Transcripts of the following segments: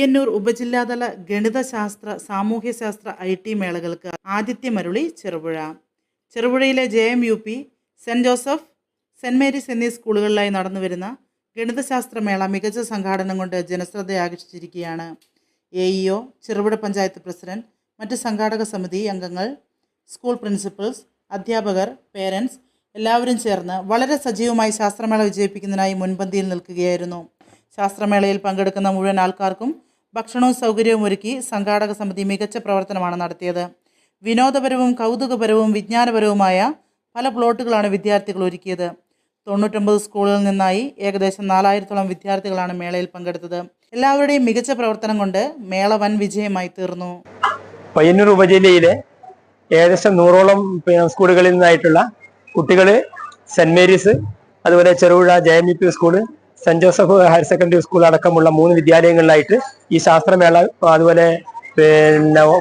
പയ്യന്നൂർ ഉപജില്ലാതല ഗണിതശാസ്ത്ര സാമൂഹ്യശാസ്ത്ര IT മേളകൾക്ക് ആതിഥ്യമരുളി ചെറുപുഴ. ചെറുപുഴയിലെ JMUP, saint Joseph, saint Mary's എന്നീ സ്കൂളുകളിലായി നടന്നുവരുന്ന ഗണിതശാസ്ത്ര മേള മികച്ച സംഘാടനം കൊണ്ട് ജനശ്രദ്ധ ആകർഷിച്ചിരിക്കുകയാണ്. AEO, ചെറുപുഴ പഞ്ചായത്ത് പ്രസിഡന്റ്, മറ്റ് സംഘാടക സമിതി അംഗങ്ങൾ, സ്കൂൾ പ്രിൻസിപ്പൽസ്, അധ്യാപകർ, പേരൻസ് എല്ലാവരും ചേർന്ന് വളരെ സജീവമായി ശാസ്ത്രമേള വിജയിപ്പിക്കുന്നതിനായി മുൻപന്തിയിൽ നിൽക്കുകയായിരുന്നു. ശാസ്ത്രമേളയിൽ പങ്കെടുക്കുന്ന മുഴുവൻ ആൾക്കാർക്കും ഭക്ഷണവും സൗകര്യവും ഒരുക്കി സംഘാടക സമിതി മികച്ച പ്രവർത്തനമാണ് നടത്തിയത്. വിനോദപരവും കൗതുകപരവും വിജ്ഞാനപരവുമായ പല പ്ലോട്ടുകളാണ് വിദ്യാർത്ഥികൾ ഒരുക്കിയത്. 99 സ്കൂളുകളിൽ നിന്നായി ഏകദേശം 4000-ഓളം വിദ്യാർത്ഥികളാണ് മേളയിൽ പങ്കെടുത്തത്. എല്ലാവരുടെയും മികച്ച പ്രവർത്തനം കൊണ്ട് മേള വൻ വിജയമായി തീർന്നു. പയ്യന്നൂർ ഉപജില്ലയിലെ ഏകദേശം 100ഓളം സ്കൂളുകളിൽ നിന്നായിട്ടുള്ള കുട്ടികൾ സെന്റ് മേരീസ്, അതുപോലെ Cherupuzha JMUP school, saint Joseph higher secondary school അടക്കമുള്ള 3 വിദ്യാലയങ്ങളിലായിട്ട് ഈ ശാസ്ത്രമേള, അതുപോലെ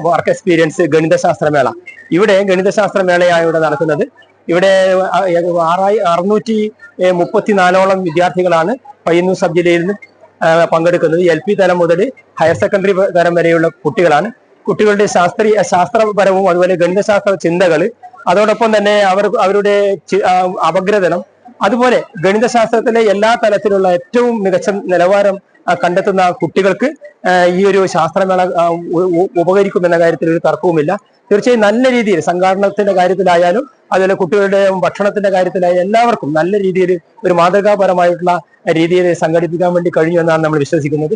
വർക്ക് എക്സ്പീരിയൻസ് ഗണിതശാസ്ത്രമേള, ഇവിടെ ഗണിതശാസ്ത്രമേളയാണ് ഇവിടെ നടക്കുന്നത്. ഇവിടെ 634ഓളം വിദ്യാർത്ഥികളാണ് പയ്യന്നൂർ സബ് ജില്ലയിൽ നിന്ന് പങ്കെടുക്കുന്നത്. LP തലം മുതൽ ഹയർ സെക്കൻഡറി തലം വരെയുള്ള കുട്ടികളാണ്. കുട്ടികളുടെ ശാസ്ത്രപരവും അതുപോലെ ഗണിതശാസ്ത്ര ചിന്തകൾ, അതോടൊപ്പം തന്നെ അവരുടെ അപഗ്രഥനം, അതുപോലെ ഗണിതശാസ്ത്രത്തിലെ എല്ലാ തലത്തിലുള്ള ഏറ്റവും മികച്ച നിലവാരം കണ്ടെത്തുന്ന കുട്ടികൾക്ക് ഈ ഒരു ശാസ്ത്രമേള ഉപകരിക്കുമെന്ന കാര്യത്തിൽ ഒരു തർക്കവുമില്ല. തീർച്ചയായും നല്ല രീതിയിൽ സംഘാടനത്തിന്റെ കാര്യത്തിലായാലും അതുപോലെ കുട്ടികളുടെ ഭക്ഷണത്തിന്റെ കാര്യത്തിലായാലും എല്ലാവർക്കും നല്ല രീതിയിൽ ഒരു മാതൃകാപരമായിട്ടുള്ള രീതിയിൽ സംഘടിപ്പിക്കാൻ വേണ്ടി കഴിഞ്ഞു എന്നാണ് നമ്മൾ വിശ്വസിക്കുന്നത്.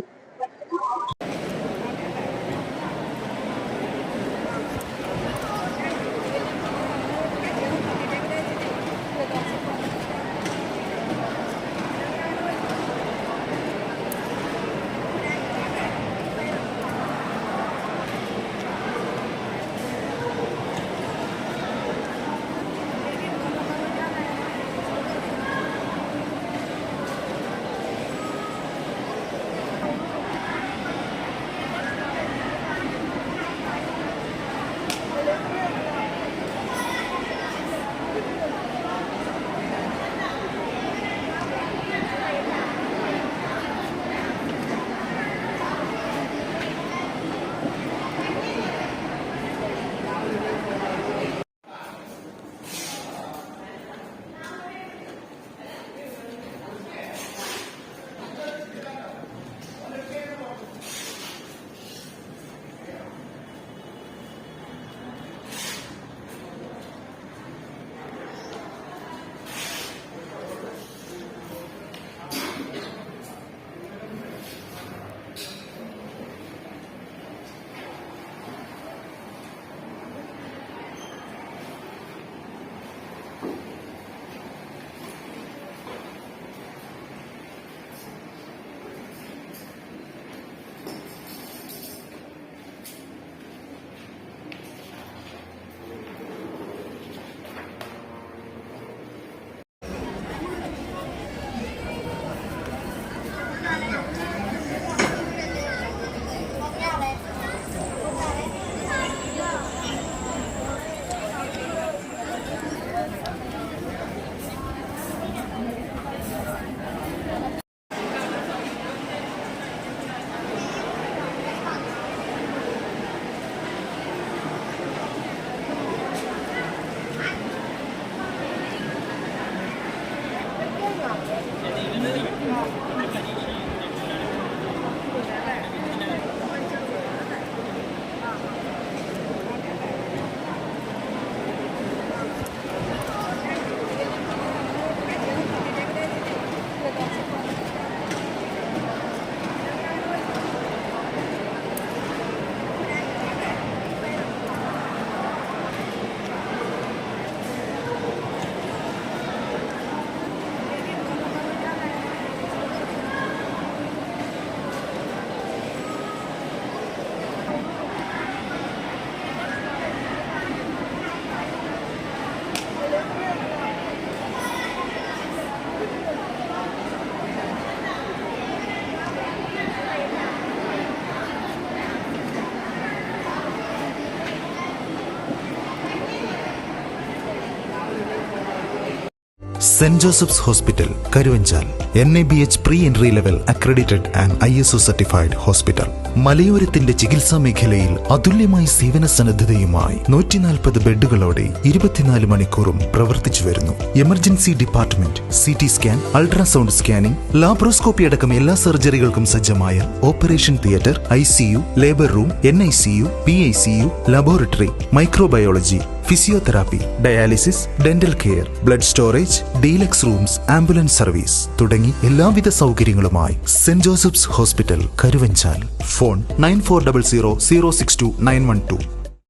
Saint Joseph's hospital Karuvanchal NABH pre-entry level accredited and ISO certified hospital. മലയോരത്തിന്റെ ചികിത്സാ മേഖലയിൽ അതുല്യമായ സേവന സന്നദ്ധതയുമായി 140 ബെഡുകളോടെ 24 മണിക്കൂറും പ്രവർത്തിച്ചു വരുന്നു. Emergency department, CT scan, ultrasound scanning, laparoscopy അടക്കം എല്ലാ സർജറികൾക്കും സജ്ജമായ operation theatre, ICU, labour room, NICU, PICU, laboratory, microbiology, physiotherapy, dialysis, dental care, blood storage, deluxe rooms, ambulance service തുടങ്ങി എല്ലാവിധ സൗകര്യങ്ങളുമായി saint Joseph's hospital Karuvanchal. Phone 9400 062 912.